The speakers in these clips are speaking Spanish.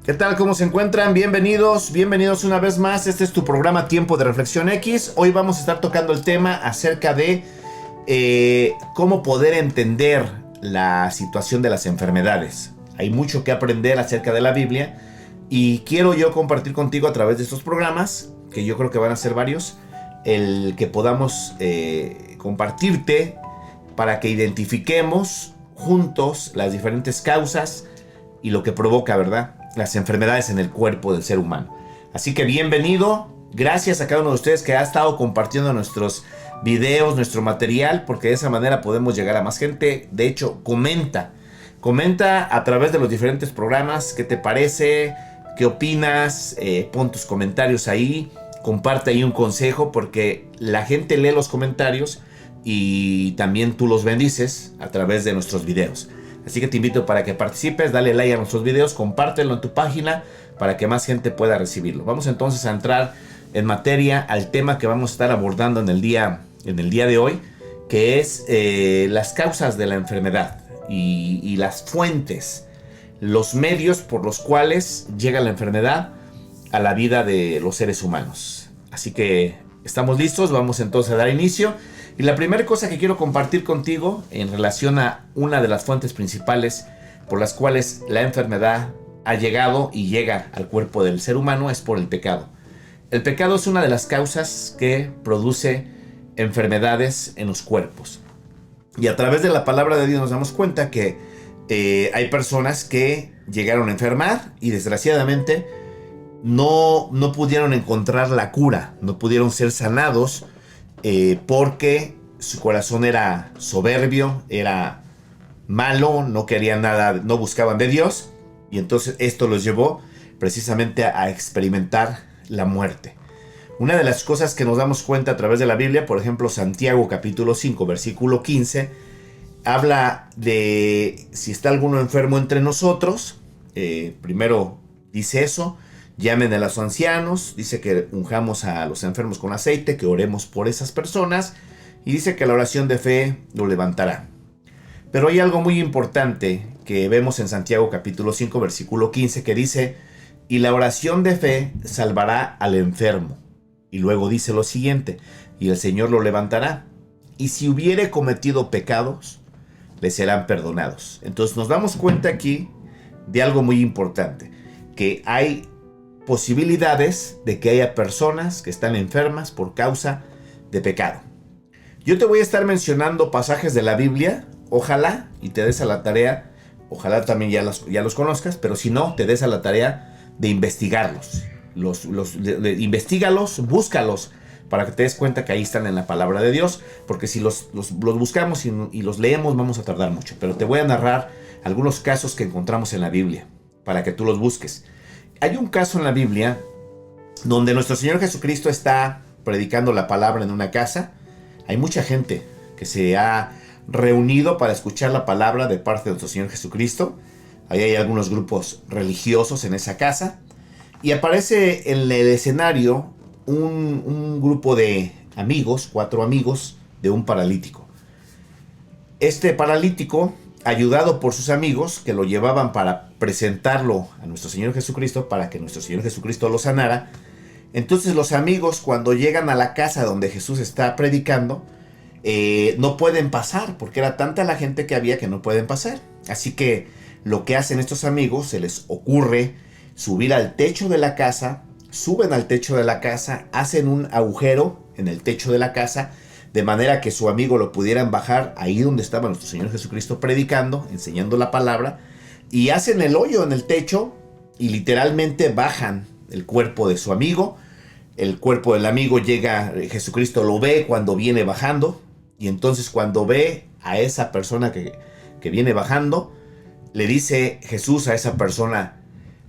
¿Qué tal? ¿Cómo se encuentran? Bienvenidos una vez más. Este es tu programa Tiempo de Reflexión X. Hoy vamos a estar tocando el tema acerca de cómo poder entender la situación de las enfermedades. Hay mucho que aprender acerca de la Biblia y quiero yo compartir contigo a través de estos programas, que yo creo que van a ser varios, el que podamos compartirte para que identifiquemos juntos las diferentes causas y lo que provoca, ¿verdad?, las enfermedades en el cuerpo del ser humano. Así que bienvenido, gracias a cada uno de ustedes que ha estado compartiendo nuestros videos, nuestro material, porque de esa manera podemos llegar a más gente. De hecho, comenta a través de los diferentes programas qué te parece, qué opinas, pon tus comentarios ahí, comparte ahí un consejo, porque la gente lee los comentarios y también tú los bendices a través de nuestros videos. Así que te invito para que participes, dale like a nuestros videos, compártelo en tu página para que más gente pueda recibirlo. Vamos entonces a entrar en materia al tema que vamos a estar abordando en el día de hoy, que es las causas de la enfermedad y las fuentes, los medios por los cuales llega la enfermedad a la vida de los seres humanos. Así que estamos listos, vamos entonces a dar inicio. Y la primera cosa que quiero compartir contigo en relación a una de las fuentes principales por las cuales la enfermedad ha llegado y llega al cuerpo del ser humano es por el pecado. El pecado es una de las causas que produce enfermedades en los cuerpos. Y a través de la palabra de Dios nos damos cuenta que hay personas que llegaron a enfermar y desgraciadamente no pudieron encontrar la cura, no pudieron ser sanados, porque su corazón era soberbio, era malo, no querían nada, no buscaban de Dios, y entonces esto los llevó precisamente a experimentar la muerte. Una de las cosas que nos damos cuenta a través de la Biblia, por ejemplo, Santiago capítulo 5, versículo 15, habla de si está alguno enfermo entre nosotros. Primero dice eso: llamen a los ancianos, dice que unjamos a los enfermos con aceite, que oremos por esas personas, y dice que la oración de fe lo levantará. Pero hay algo muy importante que vemos en Santiago capítulo 5 versículo 15, que dice: y la oración de fe salvará al enfermo. Y luego dice lo siguiente: y el Señor lo levantará, y si hubiere cometido pecados, le serán perdonados. Entonces nos damos cuenta aquí de algo muy importante, que hay posibilidades de que haya personas que están enfermas por causa de pecado. Yo te voy a estar mencionando pasajes de la Biblia, ojalá y te des a la tarea, ojalá también ya los conozcas, pero si no, te des a la tarea de investigarlos. Investígalos, búscalos, para que te des cuenta que ahí están en la palabra de Dios, porque si los buscamos y los leemos vamos a tardar mucho. Pero te voy a narrar algunos casos que encontramos en la Biblia, para que tú los busques. Hay un caso en la Biblia donde nuestro Señor Jesucristo está predicando la palabra en una casa. Hay mucha gente que se ha reunido para escuchar la palabra de parte de nuestro Señor Jesucristo. Ahí hay algunos grupos religiosos en esa casa. Y aparece en el escenario un grupo de amigos, 4 amigos de un paralítico. Este paralítico, ayudado por sus amigos que lo llevaban para presentarlo a nuestro Señor Jesucristo, para que nuestro Señor Jesucristo lo sanara. Entonces los amigos, cuando llegan a la casa donde Jesús está predicando, no pueden pasar, porque era tanta la gente que había que no pueden pasar. Así que lo que hacen estos amigos, se les ocurre subir al techo de la casa, suben al techo de la casa, hacen un agujero en el techo de la casa, de manera que su amigo lo pudieran bajar ahí donde estaba nuestro Señor Jesucristo predicando, enseñando la palabra, y hacen el hoyo en el techo y literalmente bajan el cuerpo de su amigo. El cuerpo del amigo llega, Jesucristo lo ve cuando viene bajando, y entonces cuando ve a esa persona que viene bajando, le dice Jesús a esa persona: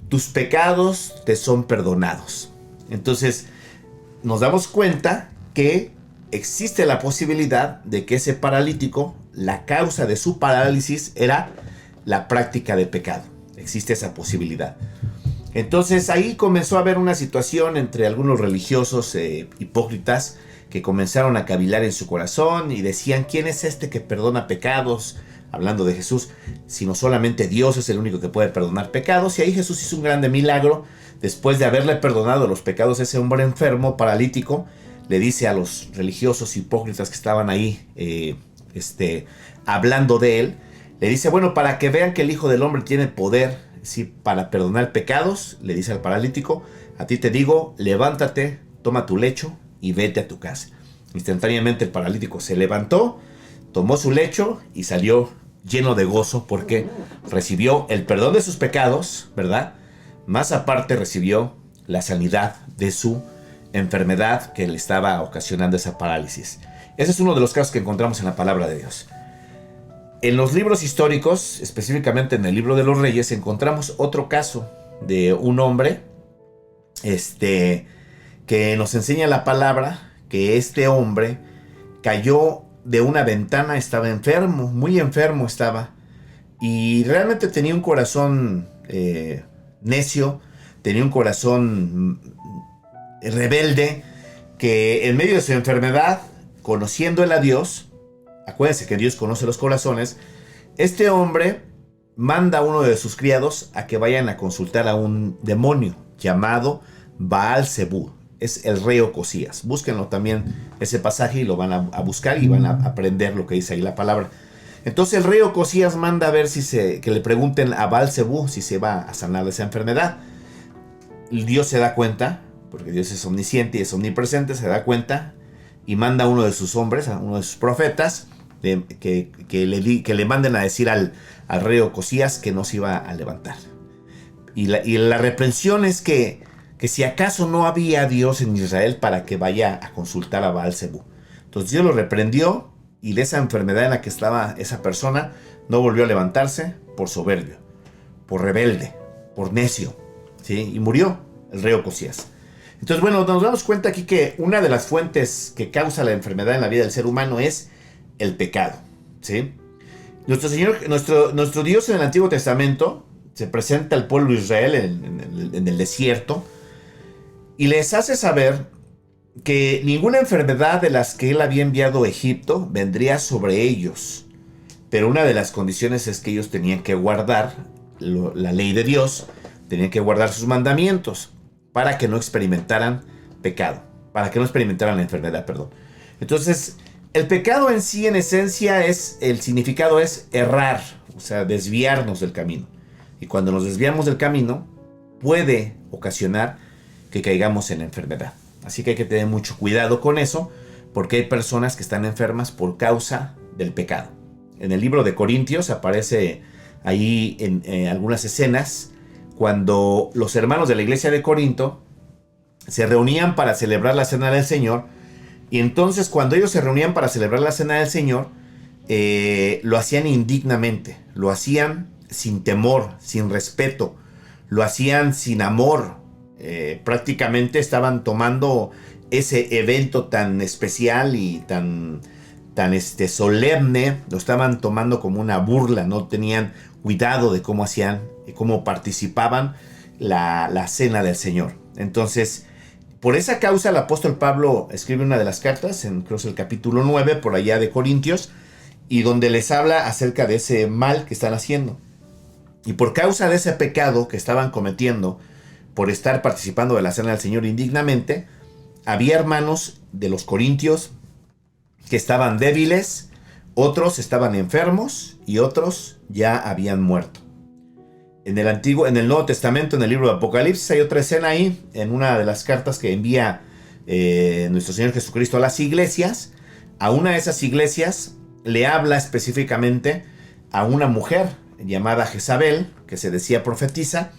tus pecados te son perdonados. Entonces nos damos cuenta que existe la posibilidad de que ese paralítico, la causa de su parálisis era la práctica de pecado. Existe esa posibilidad. Entonces ahí comenzó a haber una situación entre algunos religiosos hipócritas que comenzaron a cavilar en su corazón y decían: ¿quién es este que perdona pecados? hablando de Jesús, sino solamente Dios es el único que puede perdonar pecados. Y ahí Jesús hizo un grande milagro. Después de haberle perdonado los pecados a ese hombre enfermo, paralítico, le dice a los religiosos hipócritas que estaban ahí hablando de él, le dice, bueno, para que vean que el Hijo del Hombre tiene poder, ¿sí?, para perdonar pecados, le dice al paralítico, a ti te digo, levántate, toma tu lecho y vete a tu casa. Instantáneamente el paralítico se levantó, tomó su lecho y salió lleno de gozo porque recibió el perdón de sus pecados, ¿verdad? Más aparte recibió la sanidad de su enfermedad que le estaba ocasionando esa parálisis. Ese es uno de los casos que encontramos en la palabra de Dios. En los libros históricos, específicamente en el libro de los Reyes, encontramos otro caso de un hombre que nos enseña la palabra que este hombre cayó de una ventana, estaba enfermo, muy enfermo estaba, y realmente tenía un corazón necio, tenía un corazón rebelde, que en medio de su enfermedad, conociendo él a Dios, acuérdense que Dios conoce los corazones, este hombre manda a uno de sus criados a que vayan a consultar a un demonio llamado Baal-Zebú. Es el rey Ocosías. Búsquenlo también ese pasaje y lo van a buscar y van a aprender lo que dice ahí la palabra. Entonces el rey Ocosías manda a ver que le pregunten a Baal-Zebú si se va a sanar de esa enfermedad. Dios se da cuenta, porque Dios es omnisciente y es omnipresente, se da cuenta y manda a uno de sus hombres, a uno de sus profetas, que le manden a decir al rey Ocosías que no se iba a levantar. Y la reprensión es que si acaso no había Dios en Israel para que vaya a consultar a Baal-Zebú. Entonces Dios lo reprendió y de esa enfermedad en la que estaba esa persona no volvió a levantarse por soberbio, por rebelde, por necio, ¿sí? Y murió el rey Ocosías. Entonces, bueno, nos damos cuenta aquí que una de las fuentes que causa la enfermedad en la vida del ser humano es el pecado, ¿sí? Nuestro Dios en el Antiguo Testamento se presenta al pueblo de Israel en el desierto y les hace saber que ninguna enfermedad de las que él había enviado a Egipto vendría sobre ellos. Pero una de las condiciones es que ellos tenían que guardar la ley de Dios, tenían que guardar sus mandamientos para que no experimentaran pecado, para que no experimentaran la enfermedad, perdón. Entonces, el pecado en sí, en esencia, el significado es errar, o sea, desviarnos del camino. Y cuando nos desviamos del camino, puede ocasionar que caigamos en la enfermedad. Así que hay que tener mucho cuidado con eso, porque hay personas que están enfermas por causa del pecado. En el libro de Corintios aparece ahí en algunas escenas cuando los hermanos de la iglesia de Corinto se reunían para celebrar la cena del Señor. Y entonces cuando ellos se reunían para celebrar la cena del Señor, lo hacían indignamente, lo hacían sin temor, sin respeto, lo hacían sin amor. Prácticamente estaban tomando ese evento tan especial y tan solemne, lo estaban tomando como una burla, no tenían cuidado de cómo hacían y cómo participaban la cena del Señor. Entonces, por esa causa el apóstol Pablo escribe una de las cartas, creo que es el capítulo 9, por allá de Corintios, y donde les habla acerca de ese mal que están haciendo. Y por causa de ese pecado que estaban cometiendo, por estar participando de la cena del Señor indignamente, había hermanos de los corintios que estaban débiles, otros estaban enfermos y otros ya habían muerto. En el Nuevo Testamento, en el libro de Apocalipsis, hay otra escena ahí, en una de las cartas que envía nuestro Señor Jesucristo a las iglesias. A una de esas iglesias le habla específicamente a una mujer llamada Jezabel, que se decía profetisa,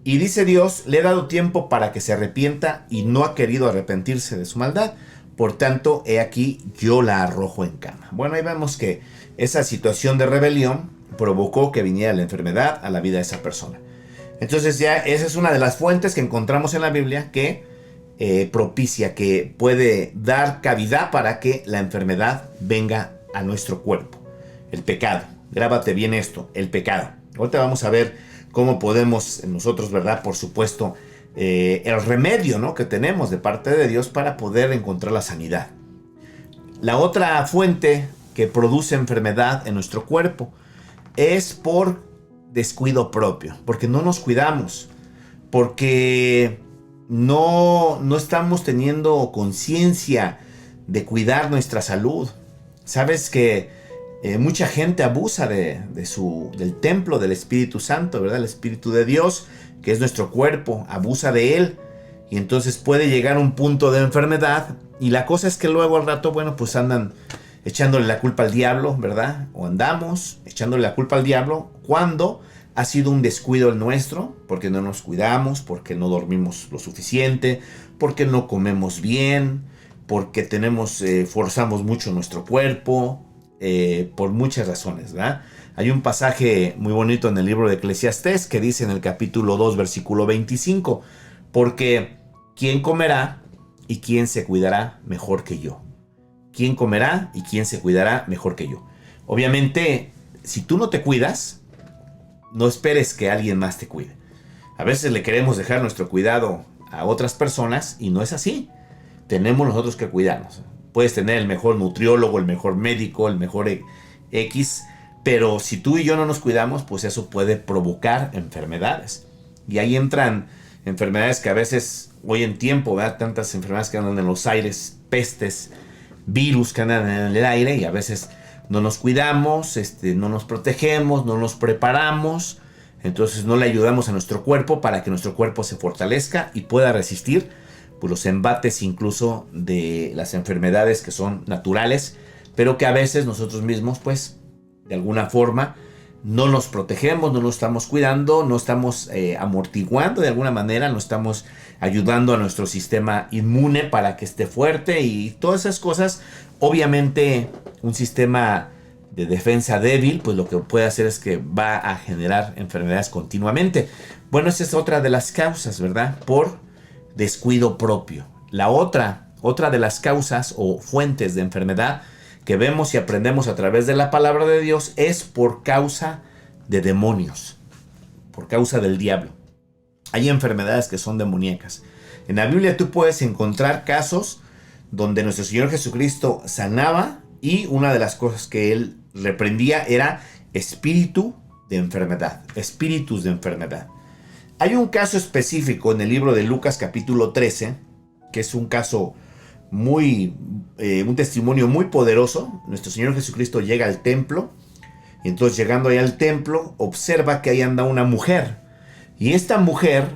y dice Dios, le he dado tiempo para que se arrepienta y no ha querido arrepentirse de su maldad. Por tanto, he aquí, yo la arrojo en cama. Bueno, ahí vemos que esa situación de rebelión provocó que viniera la enfermedad a la vida de esa persona. Entonces ya esa es una de las fuentes que encontramos en la Biblia que propicia, que puede dar cavidad para que la enfermedad venga a nuestro cuerpo. El pecado. Grábate bien esto, el pecado. Ahorita vamos a ver cómo podemos nosotros, ¿verdad? Por supuesto, el remedio, ¿no?, que tenemos de parte de Dios para poder encontrar la sanidad. La otra fuente que produce enfermedad en nuestro cuerpo. Es por descuido propio, porque no nos cuidamos, porque no estamos teniendo conciencia de cuidar nuestra salud. Sabes que mucha gente abusa del templo del Espíritu Santo, ¿verdad? El Espíritu de Dios, que es nuestro cuerpo, abusa de él. Y entonces puede llegar a un punto de enfermedad. Y la cosa es que luego al rato, bueno, pues andan echándole la culpa al diablo, ¿verdad? O andamos echándole la culpa al diablo cuando ha sido un descuido el nuestro, porque no nos cuidamos, porque no dormimos lo suficiente, porque no comemos bien, porque forzamos mucho nuestro cuerpo, por muchas razones, ¿verdad? Hay un pasaje muy bonito en el libro de Eclesiastés que dice en el capítulo 2, versículo 25, porque ¿quién comerá y quién se cuidará mejor que yo? ¿Quién comerá y quién se cuidará mejor que yo? Obviamente, si tú no te cuidas, no esperes que alguien más te cuide. A veces le queremos dejar nuestro cuidado a otras personas y no es así. Tenemos nosotros que cuidarnos. Puedes tener el mejor nutriólogo, el mejor médico, el mejor X, pero si tú y yo no nos cuidamos, pues eso puede provocar enfermedades. Y ahí entran enfermedades que a veces, hoy en tiempo, ¿verdad? Tantas enfermedades que andan en los aires, pestes, virus que andan en el aire, y a veces no nos cuidamos, no nos protegemos, no nos preparamos, entonces no le ayudamos a nuestro cuerpo para que nuestro cuerpo se fortalezca y pueda resistir pues, los embates incluso de las enfermedades que son naturales, pero que a veces nosotros mismos, pues, de alguna forma, no nos protegemos, no nos estamos cuidando, no estamos amortiguando de alguna manera, no estamos ayudando a nuestro sistema inmune para que esté fuerte y todas esas cosas. Obviamente un sistema de defensa débil, pues lo que puede hacer es que va a generar enfermedades continuamente. Bueno, esa es otra de las causas, ¿verdad? Por descuido propio. La otra de las causas o fuentes de enfermedad que vemos y aprendemos a través de la palabra de Dios es por causa de demonios, por causa del diablo. Hay enfermedades que son demoníacas. En la Biblia tú puedes encontrar casos donde nuestro Señor Jesucristo sanaba y una de las cosas que él reprendía era espíritus de enfermedad. Hay un caso específico en el libro de Lucas capítulo 13, que es un caso un testimonio muy poderoso. Nuestro Señor Jesucristo llega al templo y entonces llegando ahí al templo observa que ahí anda una mujer y esta mujer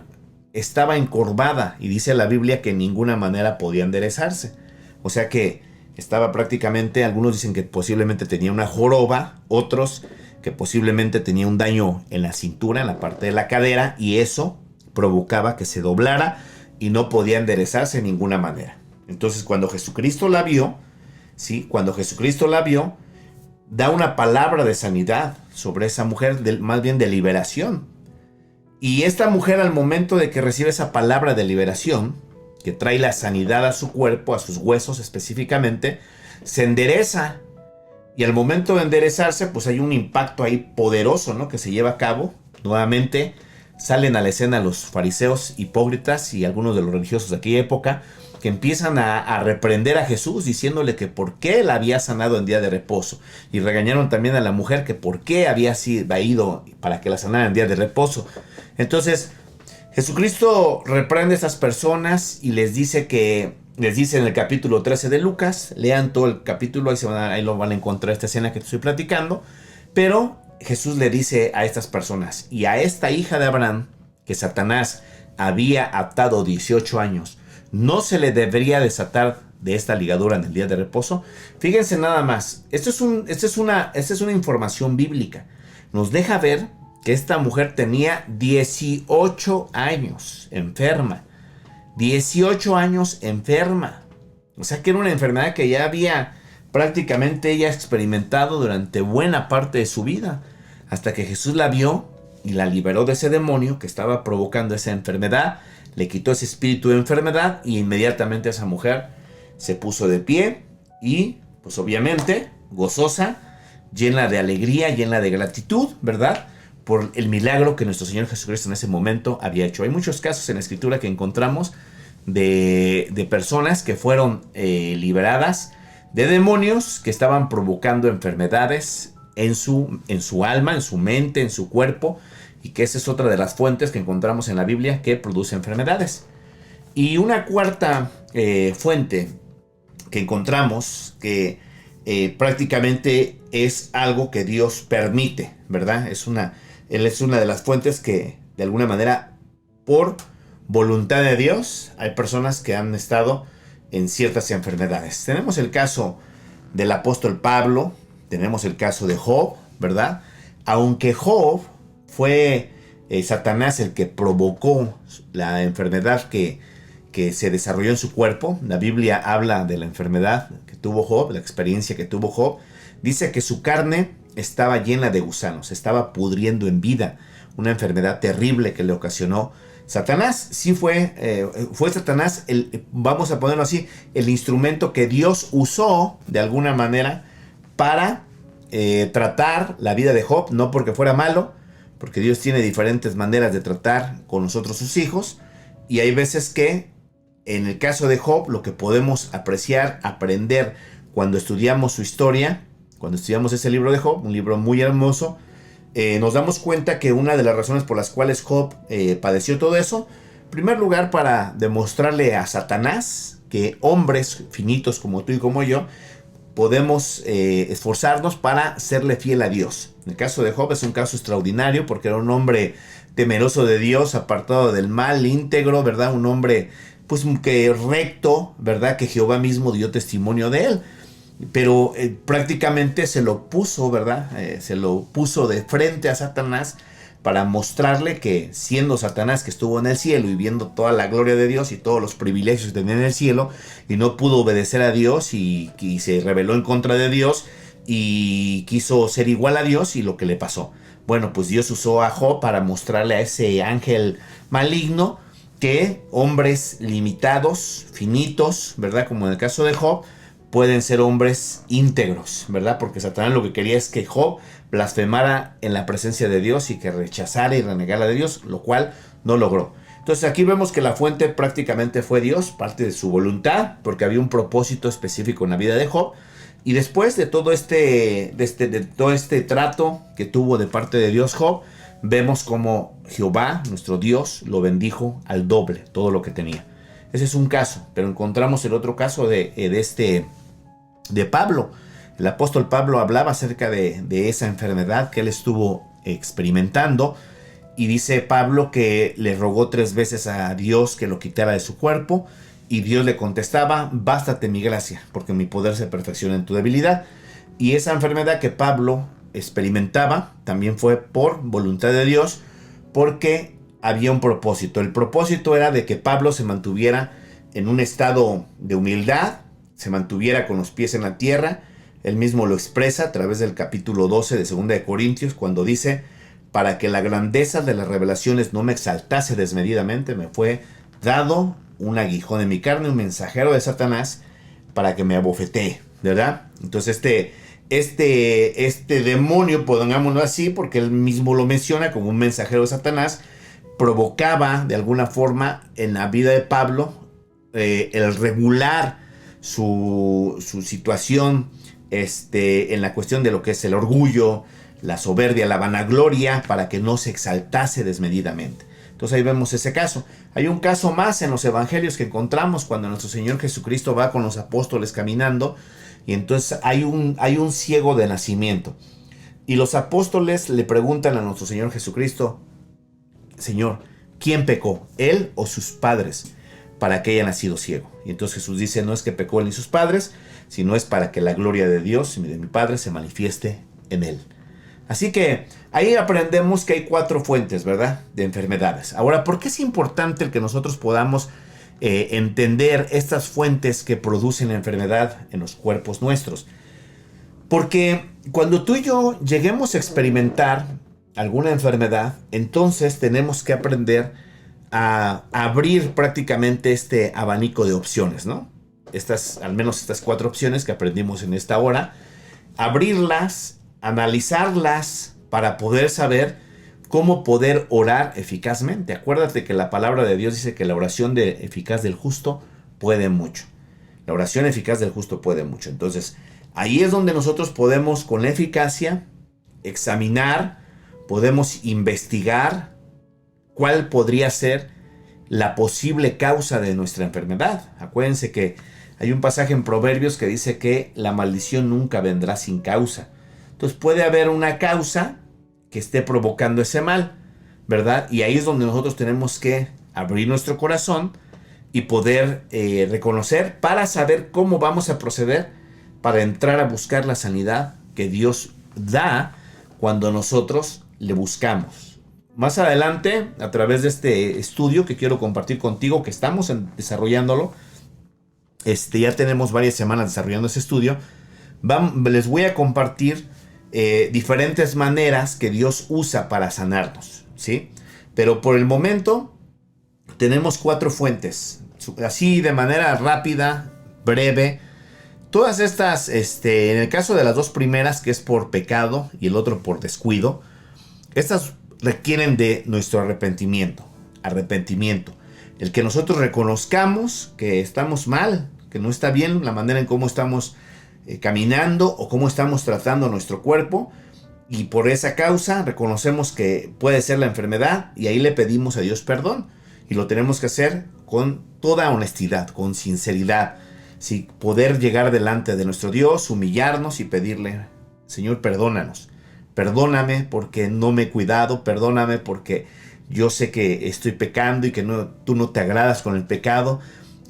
estaba encorvada y dice la Biblia que en ninguna manera podía enderezarse, o sea que estaba prácticamente, algunos dicen que posiblemente tenía una joroba, otros que posiblemente tenía un daño en la cintura, en la parte de la cadera, y eso provocaba que se doblara y no podía enderezarse de ninguna manera. Entonces cuando Jesucristo la vio, da una palabra de sanidad sobre esa mujer, más bien de liberación. Y esta mujer, al momento de que recibe esa palabra de liberación, que trae la sanidad a su cuerpo, a sus huesos específicamente, se endereza. Y al momento de enderezarse, pues hay un impacto ahí poderoso, ¿no?, que se lleva a cabo. Nuevamente salen a la escena los fariseos hipócritas y algunos de los religiosos de aquella época, que empiezan a reprender a Jesús diciéndole que por qué la había sanado en día de reposo. Y regañaron también a la mujer que por qué había ido para que la sanara en día de reposo. Entonces Jesucristo reprende a esas personas y les dice en el capítulo 13 de Lucas, lean todo el capítulo, ahí lo van a encontrar esta escena que te estoy platicando, pero Jesús le dice a estas personas, y a esta hija de Abraham, que Satanás había atado 18 años, ¿no se le debería desatar de esta ligadura en el día de reposo? Fíjense nada más, esta es una información bíblica. Nos deja ver que esta mujer tenía 18 años enferma. 18 años enferma. O sea que era una enfermedad que ya había prácticamente ella experimentado durante buena parte de su vida. Hasta que Jesús la vio y la liberó de ese demonio que estaba provocando esa enfermedad. Le quitó ese espíritu de enfermedad y inmediatamente esa mujer se puso de pie y pues obviamente gozosa, llena de alegría, llena de gratitud, ¿verdad?, por el milagro que nuestro Señor Jesucristo en ese momento había hecho. Hay muchos casos en la Escritura que encontramos de personas que fueron liberadas de demonios que estaban provocando enfermedades en su alma, en su mente, en su cuerpo, y que esa es otra de las fuentes que encontramos en la Biblia que produce enfermedades. Y una cuarta fuente que encontramos que prácticamente es algo que Dios permite, ¿verdad? Él es una de las fuentes que de alguna manera por voluntad de Dios hay personas que han estado en ciertas enfermedades. Tenemos el caso del apóstol Pablo, tenemos el caso de Job, ¿verdad? Aunque Job fue Satanás el que provocó la enfermedad que se desarrolló en su cuerpo. La Biblia habla de la enfermedad que tuvo Job, la experiencia que tuvo Job. Dice que su carne estaba llena de gusanos, estaba pudriendo en vida. Una enfermedad terrible que le ocasionó Satanás. Sí fue Satanás, vamos a ponerlo así, el instrumento que Dios usó de alguna manera para tratar la vida de Job. No porque fuera malo, porque Dios tiene diferentes maneras de tratar con nosotros sus hijos. Y hay veces que en el caso de Job, lo que podemos apreciar, aprender cuando estudiamos su historia, cuando estudiamos ese libro de Job, un libro muy hermoso, nos damos cuenta que una de las razones por las cuales Job padeció todo eso, en primer lugar para demostrarle a Satanás que hombres finitos como tú y como yo, podemos esforzarnos para serle fiel a Dios. En el caso de Job es un caso extraordinario porque era un hombre temeroso de Dios, apartado del mal, íntegro, ¿verdad? Un hombre pues que recto, ¿verdad? Que Jehová mismo dio testimonio de él. Pero prácticamente se lo puso, ¿verdad? Se lo puso de frente a Satanás para mostrarle que siendo Satanás que estuvo en el cielo y viendo toda la gloria de Dios y todos los privilegios que tenía en el cielo y no pudo obedecer a Dios y se rebeló en contra de Dios y quiso ser igual a Dios, y lo que le pasó. Bueno, pues Dios usó a Job para mostrarle a ese ángel maligno que hombres limitados, finitos, ¿verdad? Como en el caso de Job, pueden ser hombres íntegros, ¿verdad? Porque Satanás lo que quería es que Job blasfemara en la presencia de Dios y que rechazara y renegara de Dios, lo cual no logró. Entonces aquí vemos que la fuente prácticamente fue Dios, parte de su voluntad, porque había un propósito específico en la vida de Job. Y después de todo este trato que tuvo de parte de Dios Job, vemos como Jehová, nuestro Dios, lo bendijo al doble, todo lo que tenía. Ese es un caso, pero encontramos el otro caso de Pablo. El apóstol Pablo hablaba acerca de esa enfermedad que él estuvo experimentando, y dice Pablo que le rogó 3 veces a Dios que lo quitara de su cuerpo, y Dios le contestaba: bástate mi gracia, porque mi poder se perfecciona en tu debilidad. Y esa enfermedad que Pablo experimentaba también fue por voluntad de Dios, porque había un propósito. El propósito era de que Pablo se mantuviera en un estado de humildad, se mantuviera con los pies en la tierra. Él mismo lo expresa a través del capítulo 12 de 2 de Corintios, cuando dice: para que la grandeza de las revelaciones no me exaltase desmedidamente, me fue dado un aguijón en mi carne, un mensajero de Satanás, para que me abofetee, ¿verdad? Entonces este demonio, pongámoslo así, porque él mismo lo menciona como un mensajero de Satanás, provocaba de alguna forma en la vida de Pablo el regular su situación en la cuestión de lo que es el orgullo, la soberbia, la vanagloria, para que no se exaltase desmedidamente. Entonces ahí vemos ese caso. Hay un caso más en los evangelios que encontramos cuando nuestro Señor Jesucristo va con los apóstoles caminando, y entonces hay un ciego de nacimiento. Y los apóstoles le preguntan a nuestro Señor Jesucristo: Señor, ¿quién pecó, él o sus padres, para que haya nacido ciego? Y entonces Jesús dice: no es que pecó él ni sus padres, sino es para que la gloria de Dios y de mi Padre se manifieste en él. Así que ahí aprendemos que hay 4 fuentes, ¿verdad?, de enfermedades. Ahora, ¿por qué es importante el que nosotros podamos entender estas fuentes que producen enfermedad en los cuerpos nuestros? Porque cuando tú y yo lleguemos a experimentar alguna enfermedad, entonces tenemos que aprender a abrir prácticamente este abanico de opciones, ¿no? Al menos estas 4 opciones que aprendimos en esta hora, abrirlas, analizarlas para poder saber cómo poder orar eficazmente. Acuérdate que la palabra de Dios dice que la oración eficaz del justo puede mucho. La oración eficaz del justo puede mucho. Entonces, ahí es donde nosotros podemos con eficacia examinar, podemos investigar cuál podría ser la posible causa de nuestra enfermedad. Acuérdense que hay un pasaje en Proverbios que dice que la maldición nunca vendrá sin causa. Entonces puede haber una causa que esté provocando ese mal, ¿verdad? Y ahí es donde nosotros tenemos que abrir nuestro corazón y poder reconocer para saber cómo vamos a proceder para entrar a buscar la sanidad que Dios da cuando nosotros le buscamos. Más adelante, a través de este estudio que quiero compartir contigo, que estamos desarrollándolo, ya tenemos varias semanas desarrollando ese estudio, les voy a compartir diferentes maneras que Dios usa para sanarnos, ¿sí? Pero por el momento tenemos 4 fuentes, así de manera rápida, breve. Todas estas, en el caso de las 2 primeras, que es por pecado y el otro por descuido, estas requieren de nuestro arrepentimiento. El que nosotros reconozcamos que estamos mal, que no está bien la manera en cómo estamos caminando o cómo estamos tratando nuestro cuerpo, y por esa causa reconocemos que puede ser la enfermedad y ahí le pedimos a Dios perdón, y lo tenemos que hacer con toda honestidad, con sinceridad, ¿sí? Poder llegar delante de nuestro Dios, humillarnos y pedirle: Señor, perdónanos, perdóname porque no me he cuidado, perdóname porque yo sé que estoy pecando y que tú no te agradas con el pecado.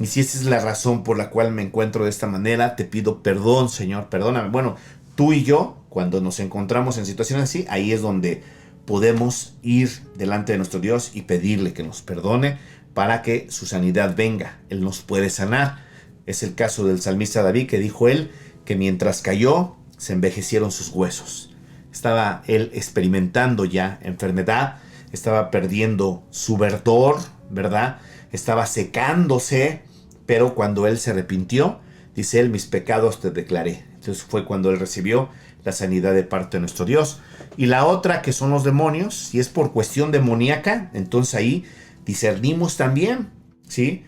Y si esa es la razón por la cual me encuentro de esta manera, te pido perdón, Señor, perdóname. Bueno, tú y yo, cuando nos encontramos en situaciones así, ahí es donde podemos ir delante de nuestro Dios y pedirle que nos perdone para que su sanidad venga. Él nos puede sanar. Es el caso del salmista David, que dijo él que mientras cayó, se envejecieron sus huesos. Estaba él experimentando ya enfermedad, estaba perdiendo su verdor, ¿verdad? Estaba secándose, pero cuando él se arrepintió, dice él: mis pecados te declaré. Entonces fue cuando él recibió la sanidad de parte de nuestro Dios. Y la otra, que son los demonios, si es por cuestión demoníaca, entonces ahí discernimos también, ¿sí?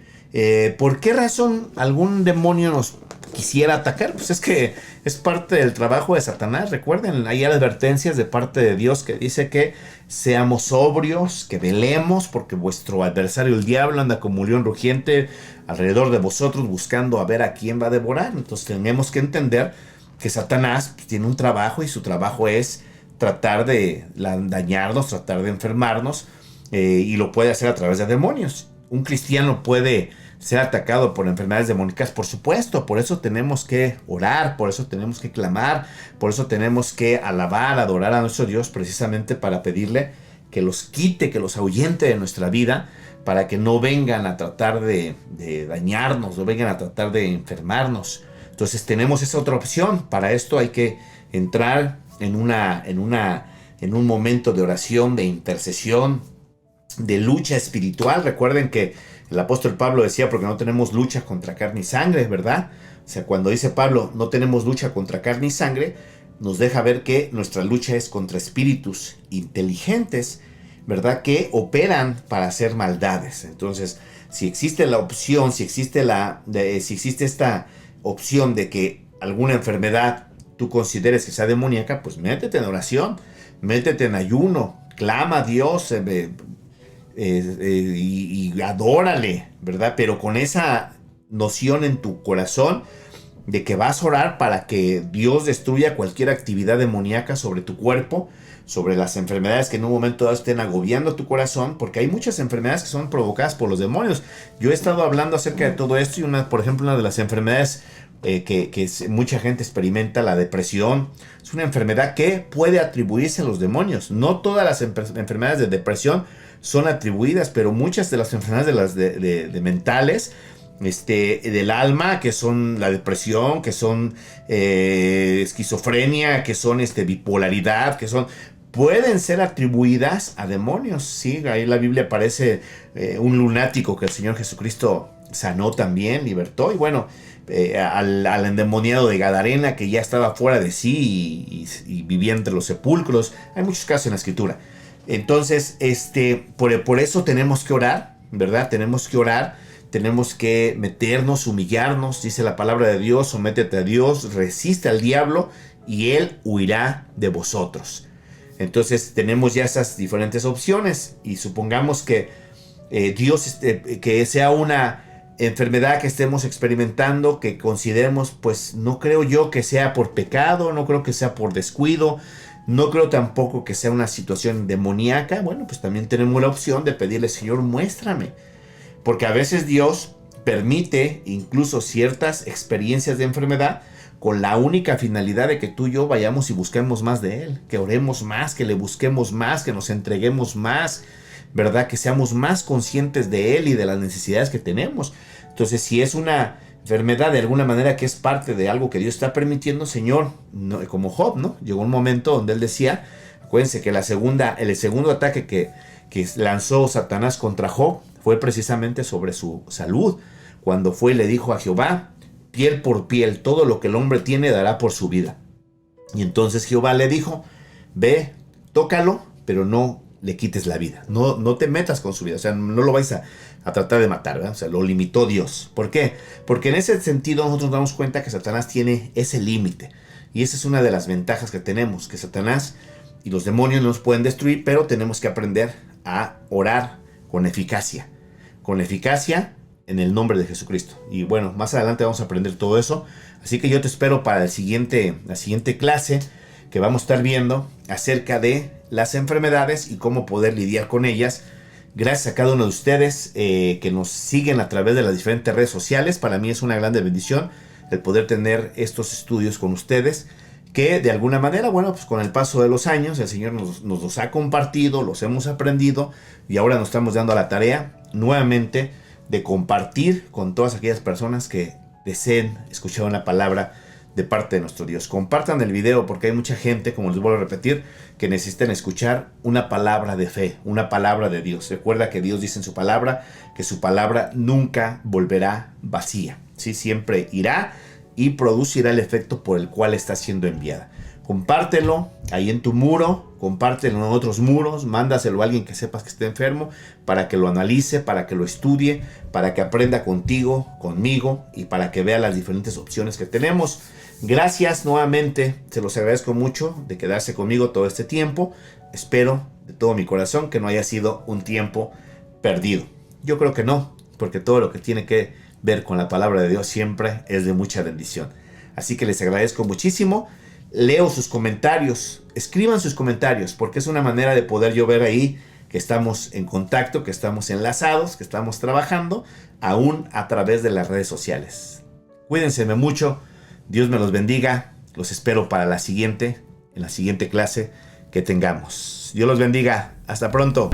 ¿Por qué razón algún demonio nos quisiera atacar? Pues es que es parte del trabajo de Satanás. Recuerden, hay advertencias de parte de Dios que dice que seamos sobrios, que velemos, porque vuestro adversario el diablo anda como un león rugiente alrededor de vosotros, buscando a ver a quién va a devorar. Entonces tenemos que entender que Satanás tiene un trabajo, y su trabajo es tratar de dañarnos, tratar de enfermarnos, y lo puede hacer a través de demonios. Un cristiano puede ser atacado por enfermedades demoníacas, por supuesto. Por eso tenemos que orar, por eso tenemos que clamar, por eso tenemos que alabar, adorar a nuestro Dios, precisamente para pedirle que los quite, que los ahuyente de nuestra vida, para que no vengan a tratar de dañarnos, no vengan a tratar de enfermarnos. Entonces tenemos esa otra opción. Para esto hay que entrar en un momento de oración, de intercesión, de lucha espiritual. Recuerden que el apóstol Pablo decía: porque no tenemos lucha contra carne y sangre, ¿verdad? O sea, cuando dice Pablo, no tenemos lucha contra carne y sangre, nos deja ver que nuestra lucha es contra espíritus inteligentes, ¿verdad? Que operan para hacer maldades. Entonces, si existe la opción, si existe esta opción de que alguna enfermedad tú consideres que sea demoníaca, pues métete en oración, métete en ayuno, clama a Dios, y adórale, ¿verdad? Pero con esa noción en tu corazón de que vas a orar para que Dios destruya cualquier actividad demoníaca sobre tu cuerpo, sobre las enfermedades que en un momento dado estén agobiando tu corazón, porque hay muchas enfermedades que son provocadas por los demonios. Yo he estado hablando acerca de todo esto, y por ejemplo, una de las enfermedades que mucha gente experimenta, la depresión, es una enfermedad que puede atribuirse a los demonios. No todas las enfermedades de depresión son atribuidas, pero muchas de las enfermedades de mentales, del alma, que son la depresión, que son esquizofrenia, que son bipolaridad, pueden ser atribuidas a demonios, ¿sí? Ahí en la Biblia aparece un lunático que el Señor Jesucristo sanó también, libertó, y bueno, al endemoniado de Gadarena, que ya estaba fuera de sí y vivía entre los sepulcros. Hay muchos casos en la Escritura. Entonces, por eso tenemos que orar, ¿verdad? Tenemos tenemos que meternos, humillarnos. Dice la palabra de Dios, sométete a Dios, resiste al diablo y él huirá de vosotros. Entonces tenemos ya esas diferentes opciones y supongamos que Dios, que sea una enfermedad que estemos experimentando, que consideremos, pues no creo yo que sea por pecado, no creo que sea por descuido, no creo tampoco que sea una situación demoníaca. Bueno, pues también tenemos la opción de pedirle, Señor, muéstrame. Porque a veces Dios permite incluso ciertas experiencias de enfermedad con la única finalidad de que tú y yo vayamos y busquemos más de Él, que oremos más, que le busquemos más, que nos entreguemos más, ¿verdad? Que seamos más conscientes de Él y de las necesidades que tenemos. Entonces, si es una enfermedad de alguna manera que es parte de algo que Dios está permitiendo, Señor, no, como Job, ¿no? Llegó un momento donde él decía, acuérdense que el segundo ataque que lanzó Satanás contra Job fue precisamente sobre su salud, cuando fue y le dijo a Jehová, piel por piel, todo lo que el hombre tiene dará por su vida. Y entonces Jehová le dijo, ve, tócalo, pero no le quites la vida, no te metas con su vida, o sea, no lo vais a tratar de matar, ¿verdad? O sea, lo limitó Dios. ¿Por qué? Porque en ese sentido nosotros nos damos cuenta que Satanás tiene ese límite, y esa es una de las ventajas que tenemos, que Satanás y los demonios nos pueden destruir, pero tenemos que aprender a orar con eficacia en el nombre de Jesucristo. Y bueno, más adelante vamos a aprender todo eso, así que yo te espero para la siguiente clase, que vamos a estar viendo acerca de las enfermedades y cómo poder lidiar con ellas. Gracias a cada uno de ustedes que nos siguen a través de las diferentes redes sociales. Para mí es una grande bendición el poder tener estos estudios con ustedes, que de alguna manera, bueno, pues con el paso de los años el Señor nos los ha compartido, los hemos aprendido y ahora nos estamos dando a la tarea nuevamente de compartir con todas aquellas personas que deseen escuchar una palabra de parte de nuestro Dios. Compartan el video porque hay mucha gente, como les vuelvo a repetir, que necesitan escuchar una palabra de fe, una palabra de Dios. Recuerda que Dios dice en su palabra que su palabra nunca volverá vacía, ¿sí? Siempre irá y producirá el efecto por el cual está siendo enviada. Compártelo ahí en tu muro, compártelo en otros muros, mándaselo a alguien que sepas que esté enfermo para que lo analice, para que lo estudie, para que aprenda contigo, conmigo y para que vea las diferentes opciones que tenemos. Gracias nuevamente, se los agradezco mucho de quedarse conmigo todo este tiempo. Espero de todo mi corazón que no haya sido un tiempo perdido. Yo creo que no, porque todo lo que tiene que ver con la palabra de Dios siempre es de mucha bendición. Así que les agradezco muchísimo. Leo sus comentarios, escriban sus comentarios, porque es una manera de poder yo ver ahí que estamos en contacto, que estamos enlazados, que estamos trabajando, aún a través de las redes sociales. Cuídense mucho, Dios me los bendiga, los espero para en la siguiente clase que tengamos. Dios los bendiga, hasta pronto.